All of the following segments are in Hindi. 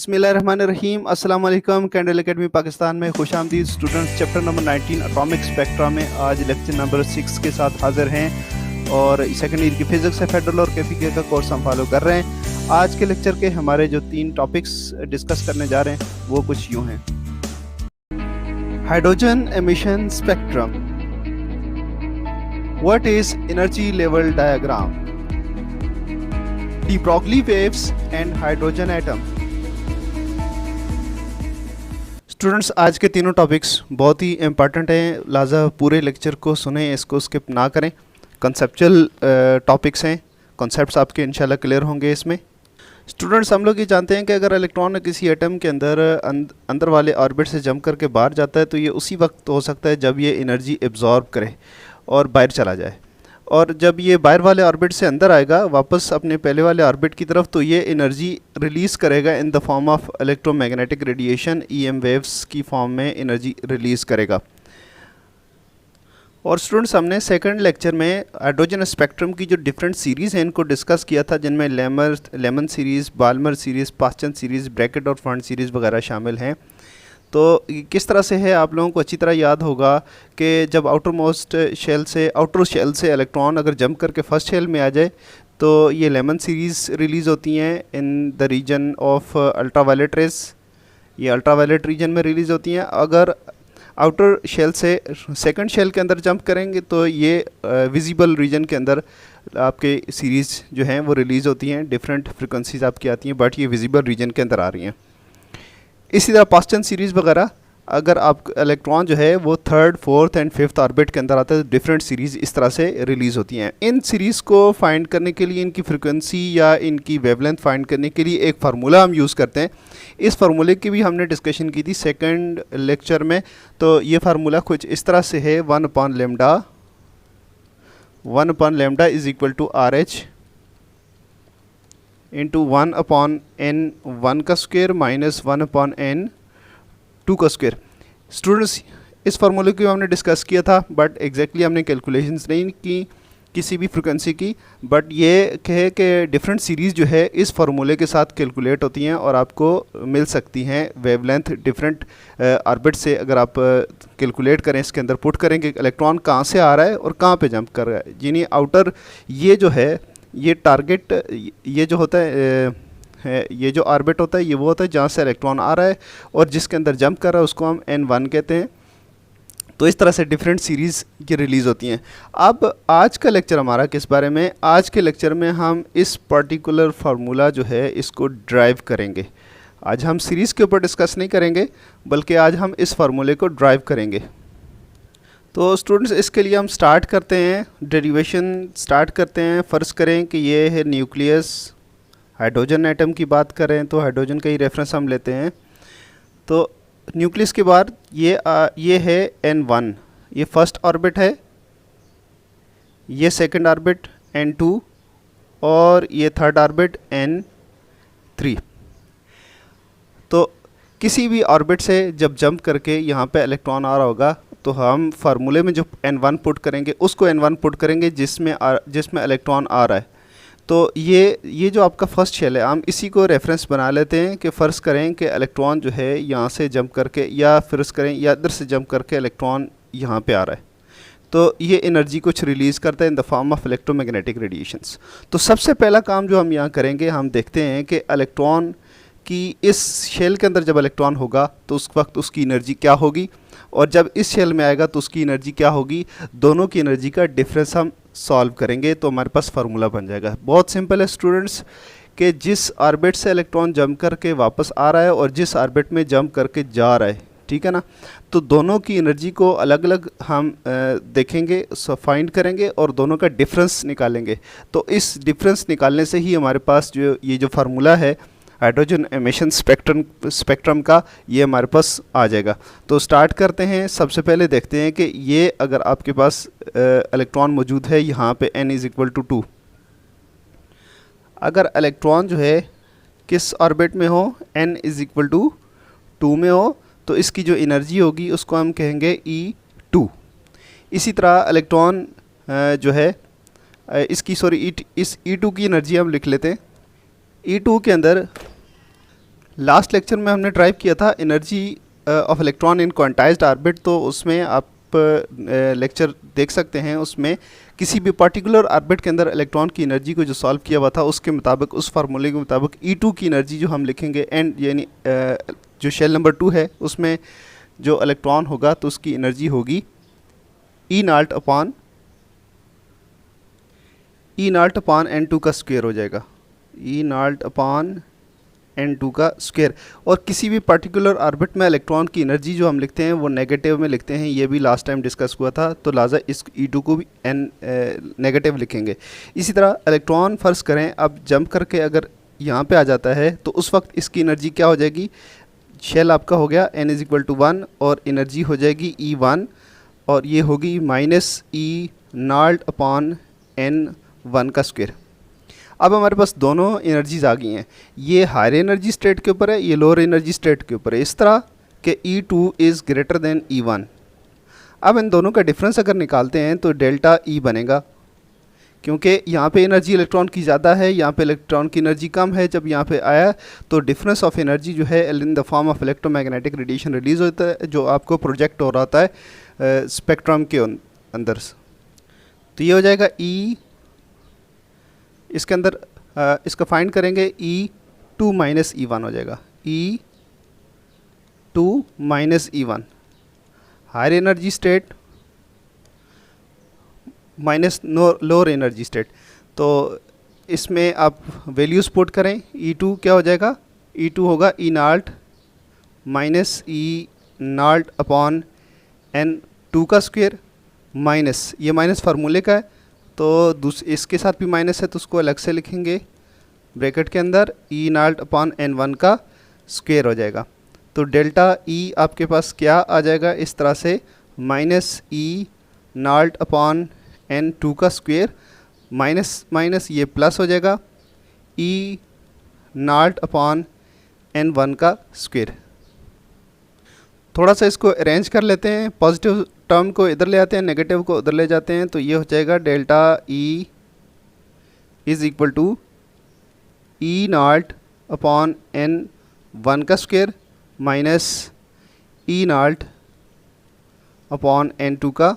बिस्मिल्लाहिर्रहमानिर्रहीम। अस्सलाम वालेकुम। कैंडल एकेडमी पाकिस्तान में खुशामदीद students. Chapter number 19 atomic spectra में आज लेक्चर नंबर 6 के साथ हाजिर हैं और सेकेंड ईयर की फिजिक्स है फेडरल और केफीके का कोर्स हम फॉलो कर रहे हैं। आज के लेक्चर के हमारे जो 3 टॉपिक्स डिस्कस करने जा रहे हैं वो कुछ यूँ हैं। Hydrogen emission spectrum, what is energy level diagram, de Broglie waves and hydrogen atom। Students, आज के तीनों टॉपिक्स बहुत ही इम्पॉर्टेंट हैं, लिहाजा पूरे लेक्चर को सुने, इसको स्किप ना करें। कंसेप्चुअल टॉपिक्स हैं, कॉन्सेप्ट्स आपके इंशाल्लाह क्लियर होंगे इसमें। स्टूडेंट्स, हम लोग ये जानते हैं कि अगर इलेक्ट्रॉन किसी एटम के अंदर वाले ऑर्बिट से जंप करके बाहर जाता है तो ये उसी वक्त हो सकता है जब ये एनर्जी एब्जॉर्ब करे और बाहर चला जाए, और जब ये बाहर वाले ऑर्बिट से अंदर आएगा वापस अपने पहले वाले ऑर्बिट की तरफ तो ये एनर्जी रिलीज़ करेगा in the form of electromagnetic radiation, EM waves की फॉर्म में एनर्जी रिलीज़ करेगा। और स्टूडेंट्स, हमने सेकंड लेक्चर में हाइड्रोजन स्पेक्ट्रम की जो डिफरेंट सीरीज़ हैं इनको डिस्कस किया था, जिनमें Lyman series, Balmer series, Paschen series, Brackett और फंड सीरीज़ वगैरह शामिल हैं। तो किस तरह से है आप लोगों को अच्छी तरह याद होगा कि जब आउटर शेल से इलेक्ट्रॉन अगर जंप करके फर्स्ट शेल में आ जाए तो ये लेमन सीरीज़ रिलीज़ होती हैं in the region of ultraviolet rays, ये अल्ट्रावायलेट रीजन में रिलीज़ होती हैं। अगर आउटर शेल से सेकंड शेल के अंदर जंप करेंगे तो ये विजिबल रीजन के अंदर आपके सीरीज़ जो हैं वो रिलीज़ होती हैं, डिफरेंट फ्रिक्वेंसीज आपकी आती हैं, बट ये विजिबल रीजन के अंदर आ रही हैं। इसी तरह पास्चन सीरीज़ वगैरह, अगर आप इलेक्ट्रॉन जो है वो third, fourth and fifth orbit के अंदर आता है तो डिफरेंट सीरीज़ इस तरह से रिलीज़ होती हैं। इन सीरीज़ को फाइंड करने के लिए, इनकी फ्रिक्वेंसी या इनकी वेवलेंथ फाइंड करने के लिए एक फार्मूला हम यूज़ करते हैं। इस फार्मूले की भी हमने डिस्कशन की थी सेकंड लेक्चर में। तो ये फार्मूला कुछ इस तरह से है, 1/λ is equal to RH into 1/n1 का स्क्वायर माइनस 1/n2 का स्क्वायर। स्टूडेंट्स, इस फार्मूले को हमने डिस्कस किया था, बट एग्जैक्टली हमने कैलकुलेशंस नहीं की किसी भी फ्रिक्वेंसी की, बट ये कहे कि डिफरेंट सीरीज़ जो है इस फार्मूले के साथ कैलकुलेट होती हैं और आपको मिल सकती हैं वेवलेंथ डिफरेंट ऑर्बिट से। अगर आप कैलकुलेट करें, इसके अंदर पुट करेंगे इलेक्ट्रॉन कहाँ से आ रहा है और कहाँ पे जंप कर रहा है, यानी आउटर ये जो है ये टारगेट, ये जो होता है ये जो ऑर्बिट होता है ये वो होता है जहाँ से इलेक्ट्रॉन आ रहा है, और जिसके अंदर जंप कर रहा है उसको हम n1 कहते हैं। तो इस तरह से डिफरेंट सीरीज़ की रिलीज़ होती हैं। अब आज का लेक्चर हमारा किस बारे में, आज के लेक्चर में हम इस पर्टिकुलर फार्मूला जो है इसको ड्राइव करेंगे। आज हम सीरीज़ के ऊपर डिस्कस नहीं करेंगे, बल्कि आज हम इस फार्मूले को ड्राइव करेंगे। तो स्टूडेंट्स, इसके लिए हम स्टार्ट करते हैं, डेरिवेशन स्टार्ट करते हैं। फ़र्ज़ करें कि ये है न्यूक्लियस, हाइड्रोजन एटम की बात करें तो हाइड्रोजन का ही रेफरेंस हम लेते हैं। तो न्यूक्लियस के बाद ये है n1, ये फर्स्ट ऑर्बिट है, ये सेकंड ऑर्बिट n2 और ये थर्ड ऑर्बिट n3। तो किसी भी ऑर्बिट से जब जंप करके यहाँ पे इलेक्ट्रॉन आ रहा होगा तो हम फार्मूले में जो n1 पुट करेंगे उसको n1 पुट करेंगे जिसमें इलेक्ट्रॉन आ रहा है। तो ये जो आपका फर्स्ट शेल है, हम इसी को रेफरेंस बना लेते हैं कि फ़र्ज़ करें कि इलेक्ट्रॉन जो है यहाँ से जंप करके, या फ़र्ज़ करें या इधर से जंप करके इलेक्ट्रॉन यहाँ पे आ रहा है, तो ये एनर्जी कुछ रिलीज़ करता है in the form of electromagnetic radiations. तो सबसे पहला काम जो हम यहाँ करेंगे, हम देखते हैं कि इलेक्ट्रॉन की इस शेल के अंदर जब इलेक्ट्रॉन होगा तो उस वक्त उसकी एनर्जी क्या होगी, और जब इस शेल में आएगा तो उसकी एनर्जी क्या होगी। दोनों की एनर्जी का डिफरेंस हम सॉल्व करेंगे तो हमारे पास फार्मूला बन जाएगा। बहुत सिंपल है स्टूडेंट्स, कि जिस ऑर्बिट से इलेक्ट्रॉन जंप करके वापस आ रहा है और जिस ऑर्बिट में जंप करके जा रहा है, ठीक है ना, तो दोनों की एनर्जी को अलग अलग हम देखेंगे, फाइंड करेंगे और दोनों का डिफरेंस निकालेंगे। तो इस डिफरेंस निकालने से ही हमारे पास ये जो फार्मूला है हाइड्रोजन एमिशन स्पेक्ट्रम का, ये हमारे पास आ जाएगा। तो स्टार्ट करते हैं। सबसे पहले देखते हैं कि ये अगर आपके पास इलेक्ट्रॉन मौजूद है यहाँ पे n इज़ इक्वल टू 2, अगर इलेक्ट्रॉन जो है किस ऑर्बिट में हो, n इज़ इक्वल टू 2 में हो, तो इसकी जो एनर्जी होगी उसको हम कहेंगे E2। इसी तरह इलेक्ट्रॉन जो है इस E2 की एनर्जी हम लिख लेते हैं। E2 के अंदर लास्ट लेक्चर में हमने ड्राइव किया था energy of electron in quantized orbit, तो उसमें आप लेक्चर देख सकते हैं। उसमें किसी भी पर्टिकुलर ऑर्बिट के अंदर इलेक्ट्रॉन की एनर्जी को जो सॉल्व किया हुआ था उसके मुताबिक, उस फार्मूले के मुताबिक E2 की एनर्जी जो हम लिखेंगे एंड यानी जो शेल नंबर 2 है उसमें जो इलेक्ट्रॉन होगा तो उसकी एनर्जी होगी E0 अपॉन N2 का स्क्वायर हो जाएगा, E0 अपॉन N2 का स्क्वायर। और किसी भी पर्टिकुलर ऑर्बिट में इलेक्ट्रॉन की एनर्जी जो हम लिखते हैं वो नेगेटिव में लिखते हैं, ये भी लास्ट टाइम डिस्कस हुआ था, तो लिहाजा इस E2 को भी नेगेटिव लिखेंगे। इसी तरह इलेक्ट्रॉन फ़र्ज़ करें अब जंप करके अगर यहाँ पे आ जाता है तो उस वक्त इसकी एनर्जी क्या हो जाएगी, शेल आपका हो गया n=1 और एनर्जी हो जाएगी E1 और ये होगी -E0 अपॉन N1 का स्क्वायर। अब हमारे पास दोनों एनर्जीज़ आ गई हैं, ये हायर एनर्जी स्टेट के ऊपर है, ये लोअर एनर्जी स्टेट के ऊपर है, इस तरह कि E2 is greater than E1। अब इन दोनों का डिफरेंस अगर निकालते हैं तो डेल्टा E बनेगा, क्योंकि यहाँ पे एनर्जी इलेक्ट्रॉन की ज़्यादा है, यहाँ पे इलेक्ट्रॉन की एनर्जी कम है। जब यहाँ पे आया तो डिफरेंस ऑफ एनर्जी जो है in the form of electromagnetic radiation release होता है, जो आपको प्रोजेक्ट हो रहा होता है स्पेक्ट्रम के अंदर। तो ये हो जाएगा E, इसके अंदर इसका फाइंड करेंगे E2 माइनस E1 हो जाएगा, E2 minus E1 higher energy state minus lower energy state. तो इसमें आप वैल्यूज पुट करें, E2 क्या हो जाएगा, E2 होगा E0 minus E0 upon N2 का स्क्वायर, माइनस ये माइनस फार्मूले का है तो इसके साथ भी माइनस है तो उसको अलग से लिखेंगे ब्रैकेट के अंदर, E0 अपॉन N1 का स्क्वायर हो जाएगा। तो डेल्टा E आपके पास क्या आ जाएगा इस तरह से, माइनस E0 अपॉन N2 का स्क्वायर, माइनस माइनस ये प्लस हो जाएगा E0 अपॉन N1 का स्क्वायर। थोड़ा सा इसको अरेंज कर लेते हैं, पॉजिटिव टर्म को इधर ले आते हैं, नेगेटिव को उधर ले जाते हैं, तो ये हो जाएगा delta E is equal to E0 upon N1 का square minus E0 upon N2 का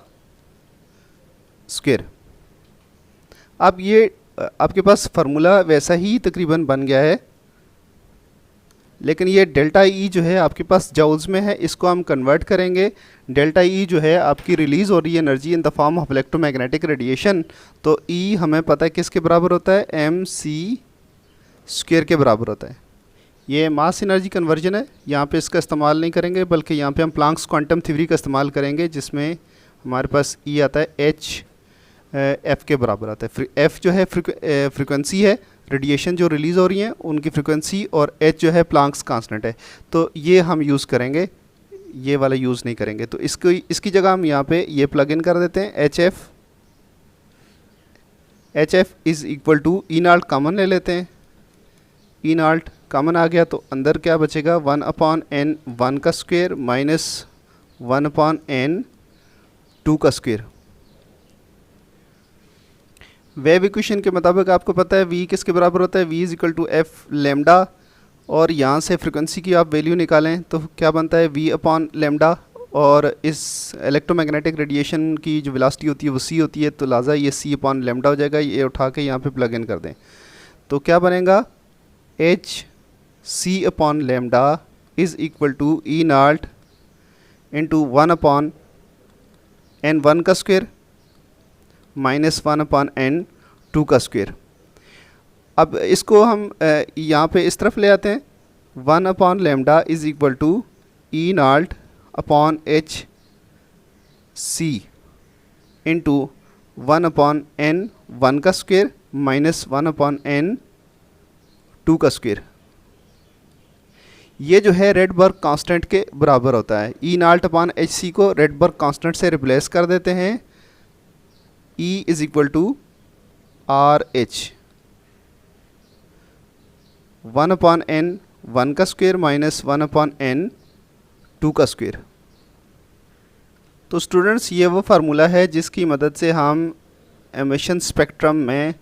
स्क्वायर। अब ये आपके पास फार्मूला वैसा ही तकरीबन बन गया है, लेकिन ये डेल्टा E जो है आपके पास जूल्स में है, इसको हम कन्वर्ट करेंगे। डेल्टा E जो है आपकी रिलीज़ हो रही है energy in the form of electromagnetic radiation, तो E हमें पता है किसके बराबर होता है, mc² के बराबर होता है। ये मास एनर्जी कन्वर्जन है, यहाँ पे इसका इस्तेमाल नहीं करेंगे बल्कि यहाँ पे हम प्लांक्स क्वांटम थ्योरी का इस्तेमाल करेंगे, जिसमें हमारे पास E आता है f के बराबर आता है। f जो है फ्रिक्वेंसी है, रेडिएशन जो रिलीज़ हो रही हैं उनकी फ्रिक्वेंसी, और h जो है प्लांक्स कांस्टेंट है, तो ये हम यूज़ करेंगे, ये वाला यूज़ नहीं करेंगे। तो इसकी जगह हम यहाँ पे ये प्लग इन कर देते हैं, hf is equal to E0 common ले लेते हैं, E0 कॉमन आ गया तो अंदर क्या बचेगा, 1 अपॉन N1 का स्क्वायर माइनस 1 अपॉन N2 का स्क्वायर। वेव इक्वेशन के मुताबिक आपको पता है V किसके बराबर होता है, V is equal to f lambda, और यहाँ से फ्रिक्वेंसी की आप वैल्यू निकालें तो क्या बनता है, V अपॉन लेमडा, और इस इलेक्ट्रोमैग्नेटिक रेडिएशन की जो वेलोसिटी होती है वो c होती है, तो लिहाजा ये c अपॉन लेमडा हो जाएगा। ये उठा के यहाँ पे प्लग इन कर दें तो क्या बनेगा, c upon lambda is equal to E0 into 1 upon N1 का स्क्वायर माइनस 1 अपॉन N2 का स्क्वायर। अब इसको हम यहाँ पे इस तरफ ले आते हैं, 1 upon lambda is equal to E0 upon HC into 1 upon N1 का स्क्वायर माइनस 1 अपॉन N2 का स्क्वायर। ये जो है रेडबर्ग कांस्टेंट के बराबर होता है। E0 अपॉन HC को रेडबर्ग कांस्टेंट से रिप्लेस कर देते हैं, E is equal to RH 1 upon N1 का स्क्वायर माइनस 1 अपॉन N2 का स्क्वायर। तो स्टूडेंट्स ये वो फार्मूला है जिसकी मदद से हम एमिशन स्पेक्ट्रम में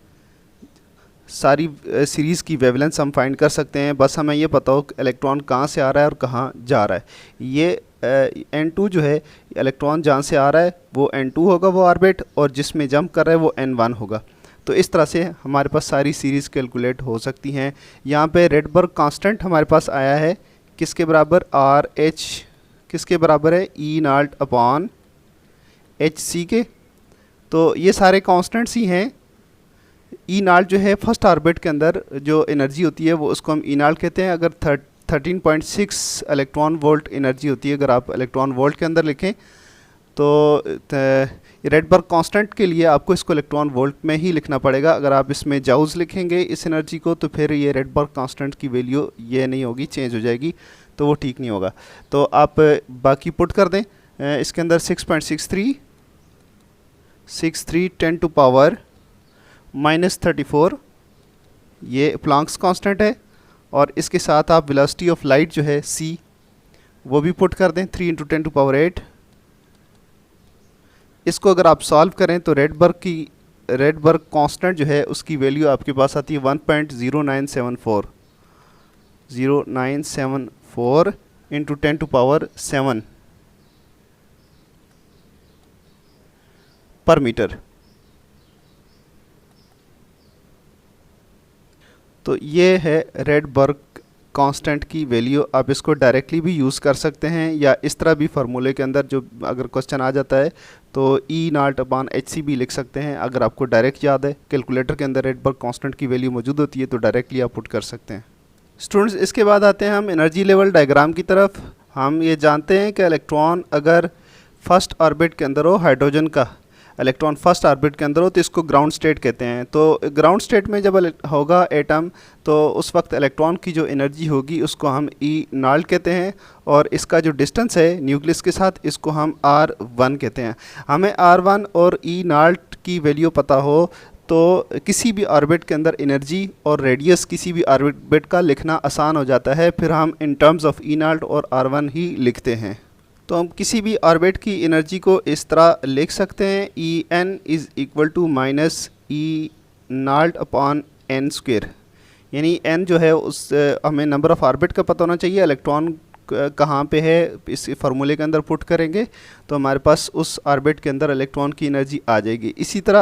सारी सीरीज़ की वेवलेंथ हम फाइंड कर सकते हैं, बस हमें ये पता हो कि इलेक्ट्रॉन कहाँ से आ रहा है और कहाँ जा रहा है। ये N2 जो है, इलेक्ट्रॉन जहाँ से आ रहा है वो N2 होगा वो ऑर्बिट, और जिसमें जंप कर रहा है वो N1 होगा। तो इस तरह से हमारे पास सारी सीरीज़ कैलकुलेट हो सकती हैं। यहाँ पे रेडबर्ग कांस्टेंट हमारे पास आया है किसके बराबर, आर एच किसके बराबर है, ई नॉट अपॉन एच सी के। तो ये सारे कांस्टेंट्स ही हैं। ई नॉट जो है फर्स्ट ऑर्बिट के अंदर जो एनर्जी होती है वो उसको हम ई नॉट कहते हैं। अगर 13.6 इलेक्ट्रॉन वोल्ट एनर्जी होती है, अगर आप इलेक्ट्रॉन वोल्ट के अंदर लिखें तो रेडबर्ग कांस्टेंट के लिए आपको इसको इलेक्ट्रॉन वोल्ट में ही लिखना पड़ेगा। अगर आप इसमें जाउज लिखेंगे इस एनर्जी को तो फिर ये रेडबर्ग कांस्टेंट की वैल्यू ये नहीं होगी, चेंज हो जाएगी, तो वो ठीक नहीं होगा। तो आप बाकी पुट कर दें इसके अंदर 6.63 10 टू पावर -34 ये प्लैंक्स कांस्टेंट है, और इसके साथ आप वेलोसिटी ऑफ लाइट जो है c वो भी पुट कर दें 3 × 10 टू पावर 8। इसको अगर आप सॉल्व करें तो रेडबर्ग कांस्टेंट जो है उसकी वैल्यू आपके पास आती है 1.0974 × 10 टू पावर 7 पर मीटर। तो ये है रेडबर्ग कांस्टेंट की वैल्यू। आप इसको डायरेक्टली भी यूज़ कर सकते हैं, या इस तरह भी फार्मूले के अंदर जो अगर क्वेश्चन आ जाता है तो ई नॉट अपॉन एच सी भी लिख सकते हैं। अगर आपको डायरेक्ट याद है, कैलकुलेटर के अंदर रेडबर्ग कांस्टेंट की वैल्यू मौजूद होती है, तो डायरेक्टली आप पुट कर सकते हैं। स्टूडेंट्स, इसके बाद आते हैं हम एनर्जी लेवल डायग्राम की तरफ। हम ये जानते हैं कि इलेक्ट्रॉन अगर फर्स्ट ऑर्बिट के अंदर हो, हाइड्रोजन का इलेक्ट्रॉन फर्स्ट ऑर्बिट के अंदर हो, तो इसको ग्राउंड स्टेट कहते हैं। तो ग्राउंड स्टेट में जब होगा एटम, तो उस वक्त इलेक्ट्रॉन की जो एनर्जी होगी उसको हम ई नॉट कहते हैं, और इसका जो डिस्टेंस है न्यूक्लियस के साथ इसको हम R1 कहते हैं। हमें R1 और ई नॉट की वैल्यू पता हो तो किसी भी ऑर्बिट के अंदर एनर्जी और रेडियस किसी भी ऑर्बिट का लिखना आसान हो जाता है। फिर हम in terms of E not और R1 ही लिखते हैं। तो हम किसी भी ऑर्बिट की एनर्जी को इस तरह लिख सकते हैं, E n is equal to minus E not upon n square. यानी एन जो है उस हमें नंबर ऑफ़ ऑर्बिट का पता होना चाहिए, इलेक्ट्रॉन कहाँ पे है इस फार्मूले के अंदर पुट करेंगे तो हमारे पास उस ऑर्बिट के अंदर इलेक्ट्रॉन की एनर्जी आ जाएगी। इसी तरह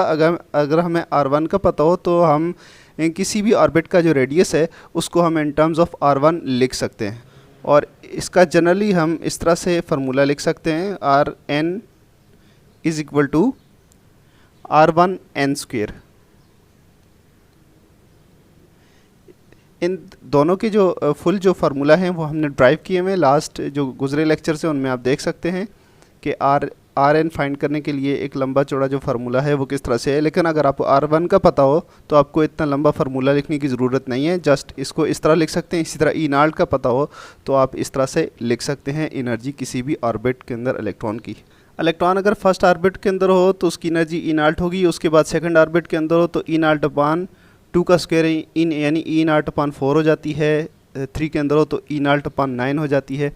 अगर हमें R1 का पता हो तो हम किसी भी ऑर्बिट का जो रेडियस है उसको हम इन टर्म्स ऑफ R1 लिख सकते हैं, और इसका जनरली हम इस तरह से फार्मूला लिख सकते हैं, r n is equal to R1 n square. इन दोनों के जो फुल जो फार्मूला हैं वो हमने ड्राइव किए हुए लास्ट जो गुजरे लेक्चर से, उनमें आप देख सकते हैं कि आर एन फाइंड करने के लिए एक लंबा चौड़ा जो फार्मूला है वो किस तरह से है। लेकिन अगर आपको R1 का पता हो तो आपको इतना लंबा फार्मूला लिखने की ज़रूरत नहीं है, जस्ट इसको इस तरह लिख सकते हैं। इसी तरह ई नॉट का पता हो तो आप इस तरह से लिख सकते हैं एनर्जी किसी भी ऑर्बिट के अंदर इलेक्ट्रॉन की। इलेक्ट्रॉन अगर फर्स्ट ऑर्बिट के अंदर हो तो उसकी एनर्जी ई नॉट होगी, उसके बाद सेकंड ऑर्बिट के अंदर हो तो ई नॉट अपॉन 2 का स्क्वायर यानी ई नॉट अपॉन 4 हो जाती है, 3 के अंदर हो तो ई नॉट अपॉन 9 हो जाती है।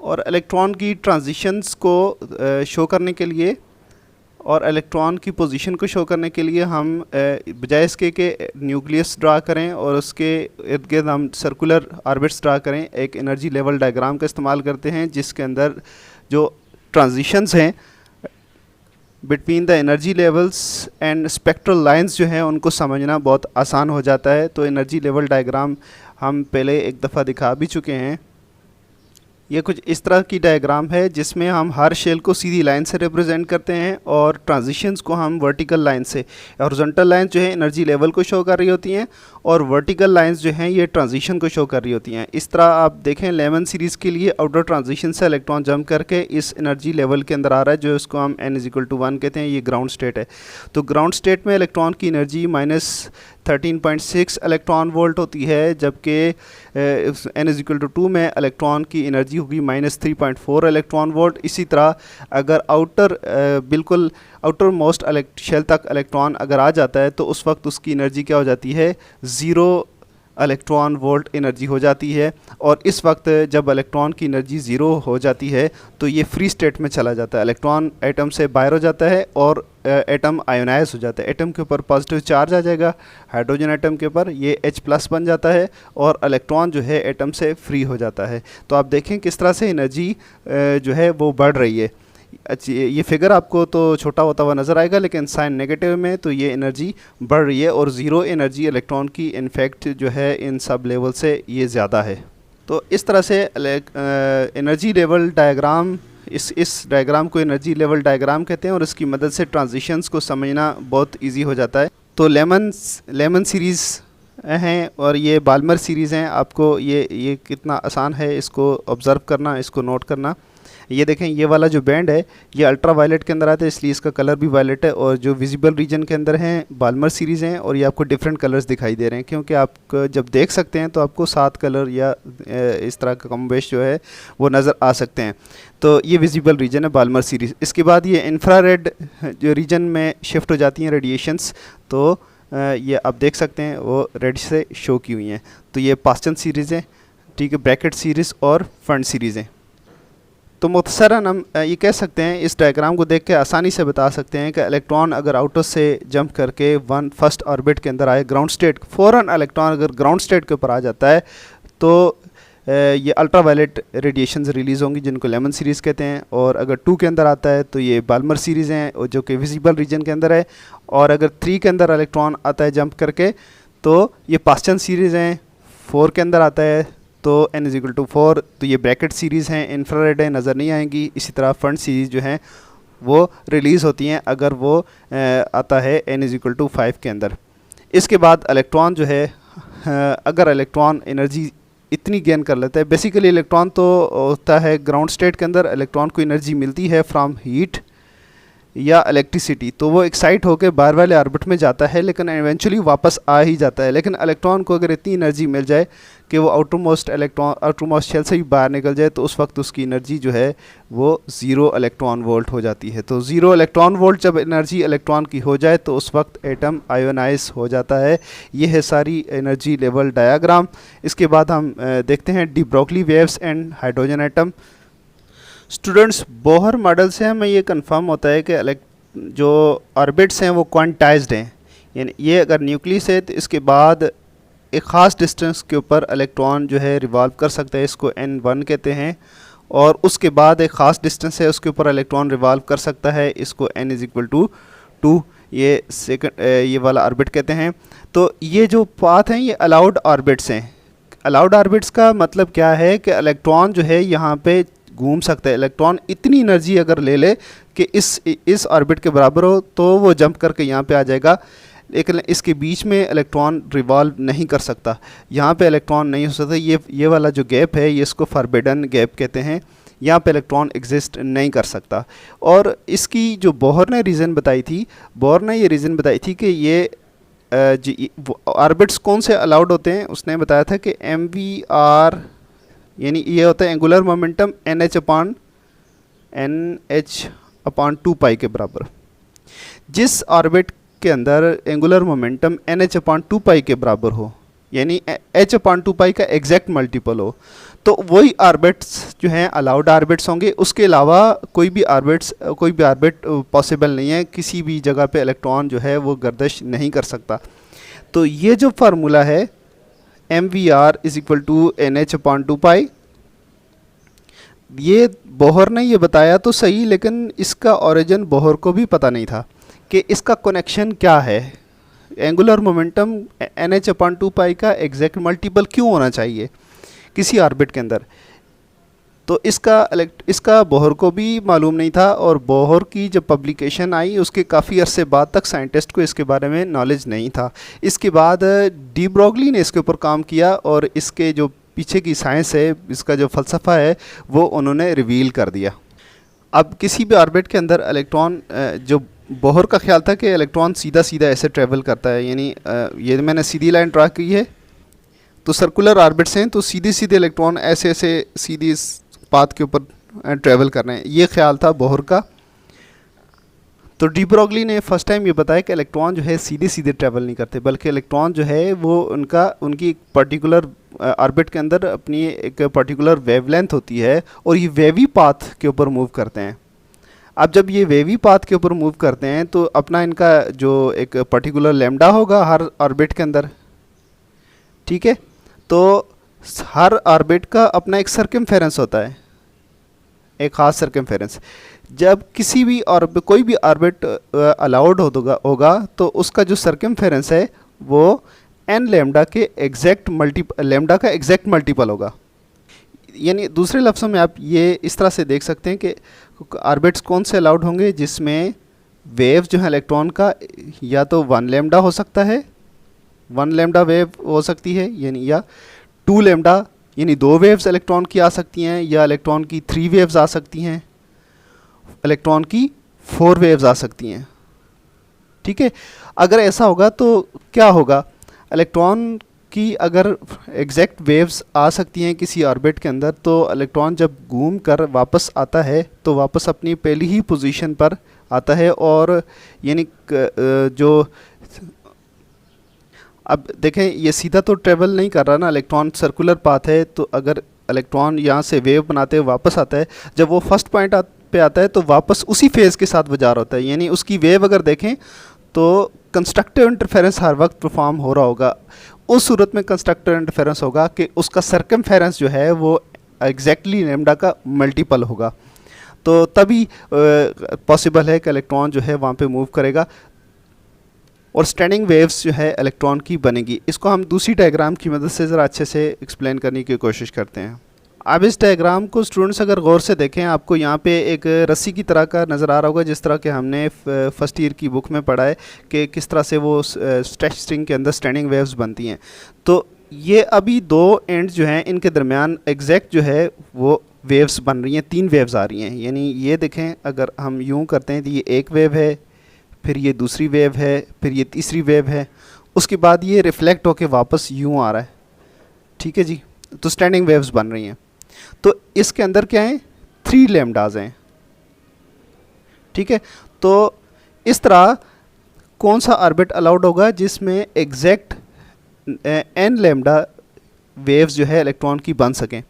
और इलेक्ट्रॉन की ट्रांजिशंस को शो करने के लिए और इलेक्ट्रॉन की पोजीशन को शो करने के लिए हम बजाय इसके कि न्यूक्लियस ड्रा करें और उसके इर्द गिर्द हम सर्कुलर ऑर्बिट्स ड्रा करें, एक एनर्जी लेवल डायग्राम का इस्तेमाल करते हैं जिसके अंदर जो ट्रांजिशंस हैं between the energy levels and spectral lines जो हैं उनको समझना बहुत आसान हो जाता है। तो एनर्जी लेवल डायग्राम हम पहले एक दफ़ा दिखा भी चुके हैं। ये कुछ इस तरह की डायग्राम है जिसमें हम हर शेल को सीधी लाइन से रिप्रेजेंट करते हैं और ट्रांजिशंस को हम वर्टिकल लाइन से, हॉरिजॉन्टल लाइन जो है एनर्जी लेवल को शो कर रही होती हैं और वर्टिकल लाइंस जो हैं ये ट्रांजिशन को शो कर रही होती हैं। इस तरह आप देखें लेमन सीरीज़ के लिए आउटर ट्रांजिशन से इलेक्ट्रॉन जंप करके इस एनर्जी लेवल के अंदर आ रहा है जो इसको हम n=1 कहते हैं, ये ग्राउंड स्टेट है। तो ग्राउंड स्टेट में इलेक्ट्रॉन की एनर्जी -13.6 इलेक्ट्रॉन वोल्ट होती है, जबकि n=2 में इलेक्ट्रॉन की एनर्जी होगी -3.4 इलेक्ट्रॉन वोल्ट। इसी तरह अगर बिल्कुल आउटर मोस्ट शेल तक इलेक्ट्रॉन अगर आ जाता है तो उस वक्त उसकी एनर्जी क्या हो जाती है, 0 इलेक्ट्रॉन वोल्ट एनर्जी हो जाती है। और इस वक्त जब इलेक्ट्रॉन की एनर्जी ज़ीरो हो जाती है तो ये फ्री स्टेट में चला जाता है, इलेक्ट्रॉन एटम से बाहर हो जाता है और एटम आयोनाइज हो जाता है। एटम के ऊपर पॉजिटिव चार्ज आ जाएगा, हाइड्रोजन एटम के ऊपर ये H+ बन जाता है और इलेक्ट्रॉन जो है एटम से फ्री हो जाता है। तो आप देखें किस तरह से एनर्जी जो है वो बढ़ रही है। अच्छी, ये फिगर आपको तो छोटा होता हुआ नज़र आएगा, लेकिन साइन नेगेटिव में तो ये एनर्जी बढ़ रही है और ज़ीरो एनर्जी इलेक्ट्रॉन की इनफैक्ट जो है इन सब लेवल से ये ज़्यादा है। तो इस तरह से एनर्जी लेवल डायग्राम, इस डायग्राम को एनर्जी लेवल डायग्राम कहते हैं और इसकी मदद से ट्रांजिशंस को समझना बहुत इजी हो जाता है। तो लेमन सीरीज़ हैं और ये बाल्मर सीरीज़ हैं। आपको ये कितना आसान है इसको ऑब्ज़र्व करना, इसको नोट करना। ये देखें, ये वाला जो बैंड है ये अल्ट्रा वायलेट के अंदर आता है, इसलिए इसका कलर भी वायलेट है। और जो विजिबल रीजन के अंदर हैं बाल्मर सीरीज़ हैं और ये आपको डिफरेंट कलर्स दिखाई दे रहे हैं, क्योंकि आप जब देख सकते हैं तो आपको 7 कलर या इस तरह का कम बेश जो है वो नज़र आ सकते हैं। तो ये विजिबल रीजन है बाल्मर सीरीज़। इसके बाद ये इंफ्रारेड जो रीजन में शिफ्ट हो जाती हैं रेडिएशंस, तो ये आप देख सकते हैं वो रेड से शो की हुई हैं। तो ये पास्टन सीरीज़ है, ठीक है, ब्रैकेट सीरीज़ और फ्रंट सीरीज़ हैं। तो मुख्तसरन हम ये कह सकते हैं, इस डायग्राम को देख के आसानी से बता सकते हैं कि इलेक्ट्रॉन अगर आउटर से जंप करके फर्स्ट ऑर्बिट के अंदर आए ग्राउंड स्टेट, फ़ौरन इलेक्ट्रॉन अगर ग्राउंड स्टेट के ऊपर आ जाता है तो ये अल्ट्रा वायलेट रेडिएशंस रिलीज़ होंगी जिनको लेमन सीरीज़ कहते हैं। और अगर 2 के अंदर आता है तो ये बाल्मर सीरीज़ हैं जो कि विजिबल रीजन के अंदर है। और अगर 3 के अंदर इलेक्ट्रॉन आता है जंप करके तो ये पास्टन सीरीज़ हैं। 4 के अंदर आता है तो n=4, तो ये ब्रैकेट सीरीज़ हैं, इंफ्रारेड है, नज़र नहीं आएंगी। इसी तरह फ्रंट सीरीज़ जो हैं वो रिलीज़ होती हैं अगर वो आता है n=5 के अंदर। इसके बाद इलेक्ट्रॉन जो है अगर इलेक्ट्रॉन एनर्जी इतनी गेन कर लेता है, बेसिकली इलेक्ट्रॉन तो होता है ग्राउंड स्टेट के अंदर, इलेक्ट्रॉन को एनर्जी मिलती है फ्रॉम हीट या इलेक्ट्रिसिटी, तो वो एक्साइट होकर बाहर वाले ऑर्बिट में जाता है लेकिन इवेंचुअली वापस आ ही जाता है। लेकिन इलेक्ट्रॉन को अगर इतनी एनर्जी मिल जाए कि वो आउटरमोस्ट शेल से भी बाहर निकल जाए तो उस वक्त उसकी एनर्जी जो है वो 0 इलेक्ट्रॉन वोल्ट हो जाती है। तो 0 इलेक्ट्रॉन वोल्ट जब एनर्जी इलेक्ट्रॉन की हो जाए तो उस वक्त एटम आयोनाइज हो जाता है। ये है सारी एनर्जी लेवल डायग्राम। इसके बाद हम देखते हैं de Broglie waves and hydrogen atom. Students, Bohr model से हमें ये कंफर्म होता है कि जो ऑर्बिट्स हैं वो क्वांटाइज्ड हैं, यानी ये अगर न्यूक्लियस है तो इसके बाद एक ख़ास डिस्टेंस के ऊपर इलेक्ट्रॉन जो है रिवॉल्व कर सकता है, इसको n1 कहते हैं। और उसके बाद एक ख़ास डिस्टेंस है उसके ऊपर इलेक्ट्रॉन रिवॉल्व कर सकता है, इसको n=2, ये ये वाला ऑर्बिट कहते हैं। तो ये जो पाथ हैं ये अलाउड ऑर्बिट्स हैं। अलाउड ऑर्बिट्स का मतलब क्या है कि इलेक्ट्रॉन जो है यहाँ पे घूम सकता है। इलेक्ट्रॉन इतनी एनर्जी अगर ले ले कि इस ऑर्बिट के बराबर हो तो वो जंप करके यहाँ पे आ जाएगा, लेकिन इसके बीच में इलेक्ट्रॉन रिवॉल्व नहीं कर सकता, यहाँ पे इलेक्ट्रॉन नहीं हो सकता। ये वाला जो गैप है ये इसको फॉरबिडन गैप कहते हैं, यहाँ पे इलेक्ट्रॉन एग्जिस्ट नहीं कर सकता। और इसकी जो बोहर ने रीज़न बताई थी, बोहर ने ये रीज़न बताई थी कि ये ऑर्बिट्स कौन से अलाउड होते हैं। उसने बताया था कि MVR यानी ये होता है एंगुलर मोमेंटम NH/2π के बराबर। जिस ऑर्बिट के अंदर एंगुलर मोमेंटम NH/2π के बराबर हो, यानी h/2π का एग्जैक्ट मल्टीपल हो, तो वही ऑर्बिट्स जो हैं अलाउड ऑर्बिट्स होंगे। उसके अलावा कोई भी ऑर्बिट पॉसिबल नहीं है, किसी भी जगह पे इलेक्ट्रॉन जो है वो गर्दिश नहीं कर सकता। तो ये जो फार्मूला है MVR = NH/2π, ये बोहर ने ये बताया तो सही, लेकिन इसका ओरिजिन बोहर को भी पता नहीं था कि इसका कनेक्शन क्या है। एंगुलर मोमेंटम NH/2π का एग्जैक्ट मल्टीपल क्यों होना चाहिए किसी ऑर्बिट के अंदर, तो इसका बोहर को भी मालूम नहीं था। और बोहर की जब पब्लिकेशन आई उसके काफ़ी अरसे बाद तक साइंटिस्ट को इसके बारे में नॉलेज नहीं था। इसके बाद डी ब्रोगली ने इसके ऊपर काम किया और इसके जो पीछे की साइंस है, इसका जो फ़लसफ़ा है वो उन्होंने रिवील कर दिया। अब किसी भी ऑर्बिट के अंदर इलेक्ट्रॉन, जो बोहर का ख्याल था कि इलेक्ट्रॉन सीधा सीधा ऐसे ट्रेवल करता है, यानी ये मैंने सीधी लाइन ड्रा की है, तो सर्कुलर ऑर्बिट्स हैं तो सीधे सीधे इलेक्ट्रॉन ऐसे ऐसे सीधी पाथ के ऊपर ट्रेवल कर रहे हैं, ये ख्याल था बोहर का। तो डी ब्रोगली ने फर्स्ट टाइम ये बताया कि इलेक्ट्रॉन जो है सीधे सीधे ट्रैवल नहीं करते, बल्कि इलेक्ट्रॉन जो है वो उनकी एक पर्टिकुलर ऑर्बिट के अंदर अपनी एक पर्टिकुलर वेवलेंथ होती है और ये वेवी पाथ के ऊपर मूव करते हैं। अब जब ये वेवी पाथ के ऊपर मूव करते हैं तो अपना इनका जो एक पर्टिकुलर लैम्डा होगा हर ऑर्बिट के अंदर, ठीक है। तो हर ऑर्बिट का अपना एक सर्कमफेरेंस होता है, एक ख़ास सर्कमफेरेंस। जब किसी भी ऑर्बिट, कोई भी ऑर्बिट अलाउड होगा तो उसका जो सर्कमफेरेंस है वो एन लैम्डा के लैम्डा का एग्जैक्ट मल्टीपल होगा। यानी दूसरे लफ्ज़ों में आप ये इस तरह से देख सकते हैं कि ऑर्बिट्स कौन से अलाउड होंगे जिसमें वेव जो है इलेक्ट्रॉन का या तो 1 लैम्डा हो सकता है, 1 लैम्डा वेव हो सकती है, यानी या 2 लैम्डा यानी 2 वेव्स इलेक्ट्रॉन की आ सकती हैं, या इलेक्ट्रॉन की 3 वेव्स आ सकती हैं, इलेक्ट्रॉन की 4 वेव्स आ सकती हैं, ठीक है। अगर ऐसा होगा तो क्या होगा, इलेक्ट्रॉन की अगर एग्जैक्ट वेव्स आ सकती हैं किसी ऑर्बिट के अंदर, तो इलेक्ट्रॉन जब घूम कर वापस आता है तो वापस अपनी पहली ही पोजीशन पर आता है। और यानी जो अब देखें ये सीधा तो ट्रेवल नहीं कर रहा ना, इलेक्ट्रॉन सर्कुलर पाथ है, तो अगर इलेक्ट्रॉन यहाँ से वेव बनाते हुए वापस आता है, जब वो फर्स्ट पॉइंट पे आता है तो वापस उसी फेज़ के साथ वो जा रहा होता है। यानी उसकी वेव अगर देखें तो कंस्ट्रक्टिव इंटरफेरेंस हर वक्त परफॉर्म हो रहा होगा। उस सूरत में कंस्ट्रक्टिव इंटरफेरेंस होगा कि उसका सर्कमफेरेंस जो है वो एग्जैक्टली लैम्डा का मल्टीपल होगा, तो तभी पॉसिबल है कि इलेक्ट्रॉन जो है वहाँ पे मूव करेगा और स्टैंडिंग वेव्स जो है इलेक्ट्रॉन की बनेगी। इसको हम दूसरी डायग्राम की मदद से ज़रा अच्छे से एक्सप्लेन करने की कोशिश करते हैं। अब इस डायग्राम को स्टूडेंट्स अगर गौर से देखें, आपको यहाँ पे एक रस्सी की तरह का नज़र आ रहा होगा, जिस तरह के हमने फर्स्ट ईयर की बुक में पढ़ा है कि किस तरह से वो स्ट्रेच स्ट्रिंग के अंदर स्टैंडिंग वेव्स बनती हैं। तो ये अभी 2 एंड्स जो हैं इनके दरमियान एग्जैक्ट जो है वो वेव्स बन रही हैं, 3 वेव्स आ रही हैं। यानी ये देखें, अगर हम यूँ करते हैं तो ये एक वेव है, फिर ये दूसरी वेव है, फिर ये तीसरी वेव है, उसके बाद ये रिफ्लेक्ट होके वापस यूँ आ रहा है, ठीक है जी। तो स्टैंडिंग वेव्स बन रही हैं। तो इसके अंदर क्या है, 3 लैम्डाज हैं, ठीक है। तो इस तरह कौन सा ऑर्बिट अलाउड होगा जिसमें एग्जैक्ट n लैम्डा वेव्स जो है इलेक्ट्रॉन की बन सकें।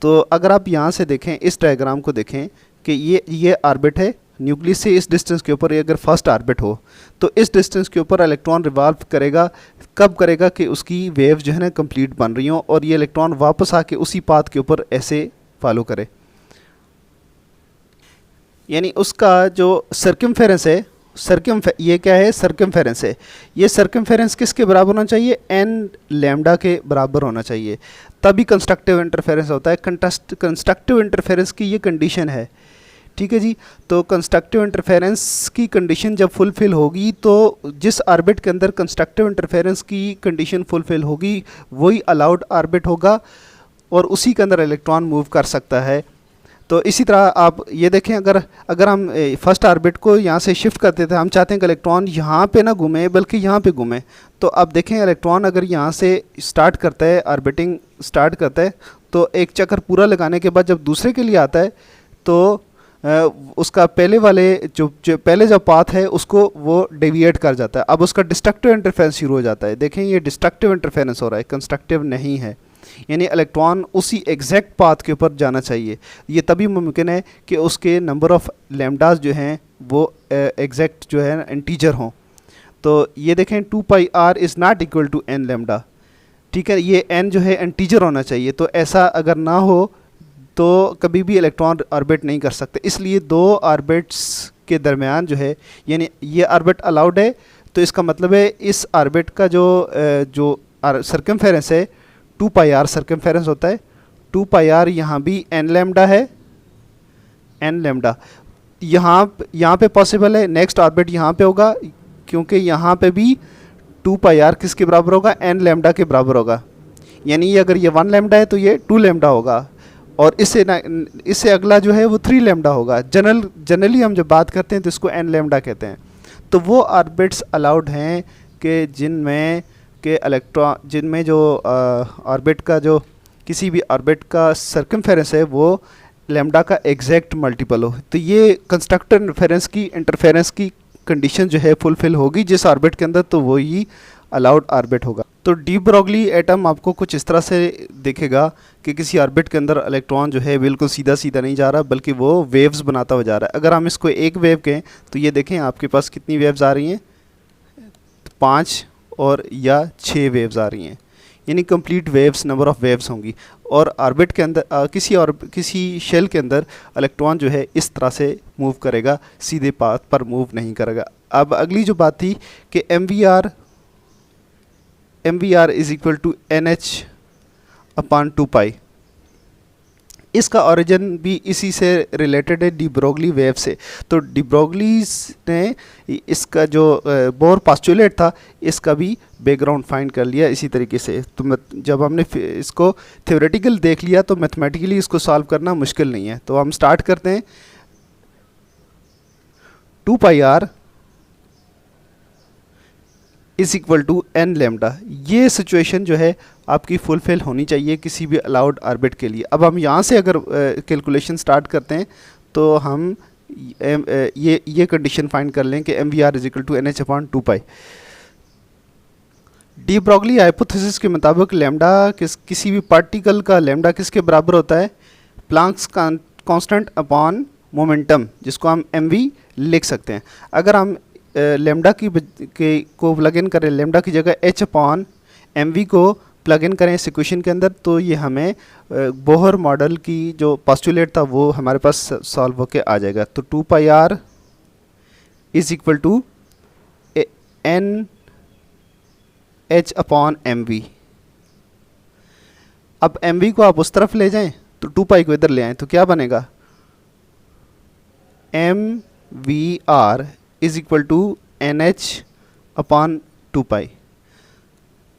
तो अगर आप यहाँ से देखें, इस डायग्राम को देखें कि ये ऑर्बिट है, न्यूक्लियस से इस डिस्टेंस के ऊपर ये अगर फर्स्ट ऑर्बिट हो तो इस डिस्टेंस के ऊपर इलेक्ट्रॉन रिवॉल्व करेगा। कब करेगा कि उसकी वेव जो है ना कंप्लीट बन रही हो और ये इलेक्ट्रॉन वापस आके उसी पाथ के ऊपर ऐसे फॉलो करे। यानी उसका जो सर्कमफेरेंस है, ये क्या है, सर्कमफेरेंस है। ये सर्कमफेरेंस किसके बराबर होना चाहिए, n लैम्डा के बराबर होना चाहिए, तभी कंस्ट्रक्टिव इंटरफेरेंस होता है। कंस्ट्रक्टिव इंटरफेरेंस की ये कंडीशन है, ठीक है जी। तो कंस्ट्रक्टिव इंटरफेरेंस की कंडीशन जब फुलफ़िल होगी तो जिस ऑर्बिट के अंदर कंस्ट्रक्टिव इंटरफेरेंस की कंडीशन फुलफ़िल होगी वही अलाउड ऑर्बिट होगा और उसी के अंदर इलेक्ट्रॉन मूव कर सकता है। तो इसी तरह आप ये देखें, अगर हम फर्स्ट ऑर्बिट को यहाँ से शिफ्ट करते थे, हम चाहते हैं कि इलेक्ट्रॉन यहाँ पे ना घूमे बल्कि यहाँ पे घूमे, तो आप देखें इलेक्ट्रॉन अगर यहाँ से स्टार्ट करता है, ऑर्बिटिंग स्टार्ट करता है, तो एक चक्कर पूरा लगाने के बाद जब दूसरे के लिए आता है तो उसका पहले जो पाथ है उसको वो डेविएट कर जाता है। अब उसका डिस्ट्रक्टिव इंटरफेरेंस शुरू हो जाता है। देखें ये डिस्ट्रक्टिव इंटरफेरेंस हो रहा है, कंस्ट्रक्टिव नहीं है। यानी इलेक्ट्रॉन उसी एग्जैक्ट पाथ के ऊपर जाना चाहिए। ये तभी मुमकिन है कि उसके नंबर ऑफ़ लैम्डास जो हैं वो एग्जैक्ट जो है इंटीजर हों। तो ये देखें 2πr is not equal to n lambda, ठीक है। ये n जो है इंटीजर होना चाहिए। तो ऐसा अगर ना हो तो कभी भी इलेक्ट्रॉन ऑर्बिट नहीं कर सकते। इसलिए 2 ऑर्बिट्स के दरमियान जो है, यानी ये ऑर्बिट अलाउड है तो इसका मतलब है इस ऑर्बिट का जो सर्कमफेरेंस है 2πr सर्कमफेरेंस होता है। 2πr यहाँ भी n लैम्डा है, n लैम्डा यहाँ पे पॉसिबल है। नेक्स्ट ऑर्बिट यहाँ पे होगा क्योंकि यहाँ पे भी 2πr किसके बराबर होगा, n लैम्डा के बराबर होगा। यानी ये अगर ये 1 लैम्डा है तो ये 2 लैम्डा होगा और इससे अगला जो है वो 3 लैम्डा होगा। जनरली हम जब बात करते हैं तो इसको n लैम्डा कहते हैं। तो वो ऑर्बिट्स अलाउड हैं कि जिनमें जो ऑर्बिट का जो किसी भी ऑर्बिट का सर्कमफेरेंस है वो लैम्डा का एग्जैक्ट मल्टीपल हो, तो ये कंस्ट्रक्टर इंटरफेरेंस की कंडीशन जो है फुलफिल होगी जिस ऑर्बिट के अंदर, तो वो ही अलाउड ऑर्बिट होगा। तो डी ब्रॉगली एटम आपको कुछ इस तरह से दिखेगा कि किसी ऑर्बिट के अंदर इलेक्ट्रॉन जो है बिल्कुल सीधा सीधा नहीं जा रहा, बल्कि वो वेव्स बनाता हुआ जा रहा है। अगर हम इसको एक वेव कहें तो ये देखें आपके पास कितनी वेव्स आ रही हैं, 5 और या 6 वेव्स आ रही हैं, यानी complete waves, number of waves होंगी। और ऑर्बिट के अंदर किसी शेल के अंदर इलेक्ट्रॉन जो है इस तरह से मूव करेगा, सीधे पाथ पर मूव नहीं करेगा। अब अगली जो बात थी कि m v r is equal to n h upon 2 pi, इसका ओरिजिन भी इसी से रिलेटेड है, डी ब्रोगली वेव से। तो डी ब्रोगलीज ने इसका जो बोर पास्टुलेट था इसका भी बैकग्राउंड फाइंड कर लिया इसी तरीके से। तो जब हमने इसको थ्योरेटिकल देख लिया तो मैथमेटिकली इसको सॉल्व करना मुश्किल नहीं है। तो हम स्टार्ट करते हैं। 2 pi r is equal to n lambda, ये सिचुएशन जो है आपकी फुलफिल होनी चाहिए किसी भी अलाउड ऑर्बिट के लिए। अब हम यहाँ से अगर कैलकुलेशन स्टार्ट करते हैं तो हम ये कंडीशन फाइंड कर लें कि m v r is equal to n h upon 2 pi. De Broglie hypothesis के मुताबिक लेमडा किसी भी पार्टिकल का लेमडा किसके बराबर होता है, प्लांक्स कांस्टेंट अपॉन मोमेंटम, जिसको हम एम वी लिख सकते हैं। अगर हम लेमडा को प्लग इन करें, लेमडा की जगह एच अपॉन एम वी को प्लग इन करें इस इक्वेशन के अंदर, तो ये हमें बोहर मॉडल की जो पोस्टुलेट था वो हमारे पास सॉल्व होके आ जाएगा। तो 2 pi r is equal to n h upon m v. अब एम वी को आप उस तरफ ले जाएं तो 2 पाई को इधर ले आएँ तो क्या बनेगा, m v r is equal to n h upon 2 pi.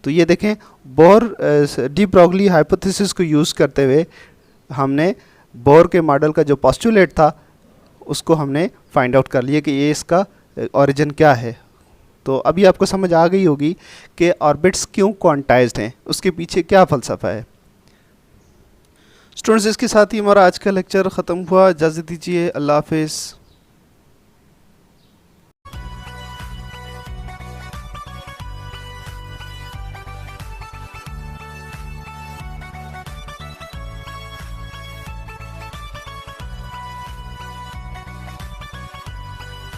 तो ये देखें बोर डी ब्रॉगली हाइपोथेसिस को यूज़ करते हुए हमने बोर के मॉडल का जो पोस्टुलेट था उसको हमने फाइंड आउट कर लिया कि ये इसका ओरिजिन क्या है। तो अभी आपको समझ आ गई होगी कि ऑर्बिट्स क्यों क्वांटाइज्ड हैं, उसके पीछे क्या फ़लसफ़ा है। स्टूडेंट्स, इसके साथ ही हमारा आज का लेक्चर ख़त्म हुआ। इजाज़त दीजिए, अल्लाह हाफ़िज़।